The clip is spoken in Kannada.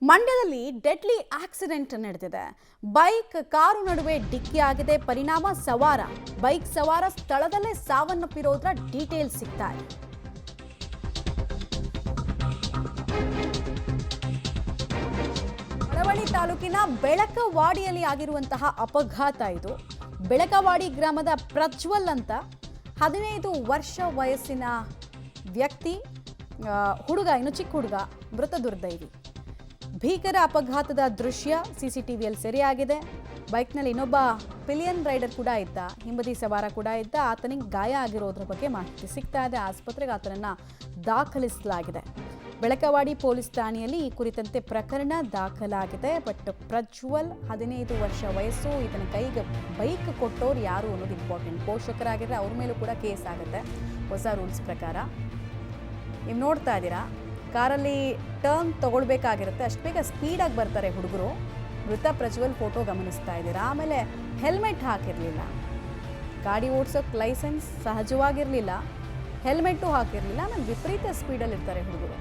ಮಂಡ್ಯದಲ್ಲಿ ಡೆಡ್ಲಿ ಆಕ್ಸಿಡೆಂಟ್ ನಡೆದಿದೆ. ಬೈಕ್ ಕಾರು ನಡುವೆ ಡಿಕ್ಕಿಯಾಗಿದೆ. ಪರಿಣಾಮ ಬೈಕ್ ಸವಾರ ಸ್ಥಳದಲ್ಲೇ ಸಾವನ್ನಪ್ಪಿರೋದ್ರ ಡೀಟೇಲ್ಸ್ ಸಿಗ್ತಾ ಇದೆ. ಮಳವಳ್ಳಿ ತಾಲೂಕಿನ ಬೆಳಕವಾಡಿಯಲ್ಲಿ ಆಗಿರುವಂತಹ ಅಪಘಾತ ಇದು. ಬೆಳಕವಾಡಿ ಗ್ರಾಮದ ಪ್ರಜ್ವಲ್ ಅಂತ 15 ವರ್ಷ ವಯಸ್ಸಿನ ವ್ಯಕ್ತಿ, ಹುಡುಗ, ಇನ್ನು ಚಿಕ್ಕ ಹುಡುಗ, ಮೃತ ದುರ್ದೈವಿ. ಭೀಕರ ಅಪಘಾತದ ದೃಶ್ಯ ಸಿಸಿಟಿವಿಯಲ್ಲಿ ಸೆರೆಯಾಗಿದೆ. ಬೈಕ್ನಲ್ಲಿ ಇನ್ನೊಬ್ಬ ಪಿಲಿಯನ್ ರೈಡರ್ ಕೂಡ ಇದ್ದ, ಹಿಂಬದಿ ಸವಾರ ಕೂಡ ಇದ್ದ. ಆತನಿಗೆ ಗಾಯ ಆಗಿರೋದ್ರ ಬಗ್ಗೆ ಮಾಹಿತಿ ಸಿಗ್ತಾ ಇದೆ. ಆಸ್ಪತ್ರೆಗೆ ಆತನನ್ನು ದಾಖಲಿಸಲಾಗಿದೆ. ಬೆಳಕವಾಡಿ ಪೊಲೀಸ್ ಠಾಣೆಯಲ್ಲಿ ಈ ಕುರಿತಂತೆ ಪ್ರಕರಣ ದಾಖಲಾಗಿದೆ. ಬಟ್ ಪ್ರಜ್ವಲ್ 15 ವರ್ಷ ವಯಸ್ಸು, ಈತನ ಕೈಗೆ ಬೈಕ್ ಕೊಟ್ಟೋರು ಯಾರು ಅನ್ನೋದು ಇಂಪಾರ್ಟೆಂಟ್. ಪೋಷಕರಾಗಿದ್ದರೆ ಅವ್ರ ಮೇಲೂ ಕೂಡ ಕೇಸ್ ಆಗುತ್ತೆ ಹೊಸ ರೂಲ್ಸ್ ಪ್ರಕಾರ. ನೀವು ನೋಡ್ತಾ ಇದ್ದೀರಾ, ಕಾರಲ್ಲಿ ಟರ್ನ್ ತಗೊಳ್ಬೇಕಾಗಿರುತ್ತೆ, ಅಷ್ಟು ಬೇಗ ಸ್ಪೀಡಾಗಿ ಬರ್ತಾರೆ ಹುಡುಗರು. ಮೃತ ಪ್ರಜ್ವಲ್ ಫೋಟೋ ಗಮನಿಸ್ತಾ ಇದ್ದೀರಾ. ಆಮೇಲೆ ಹೆಲ್ಮೆಟ್ ಹಾಕಿರಲಿಲ್ಲ, ಗಾಡಿ ಓಡಿಸೋಕೆ ಲೈಸೆನ್ಸ್ ಸಹಜವಾಗಿರಲಿಲ್ಲ, ಹೆಲ್ಮೆಟ್ಟು ಹಾಕಿರಲಿಲ್ಲ. ಆಮೇಲೆ ವಿಪರೀತ ಸ್ಪೀಡಲ್ಲಿ ಇರ್ತಾರೆ ಹುಡುಗರು.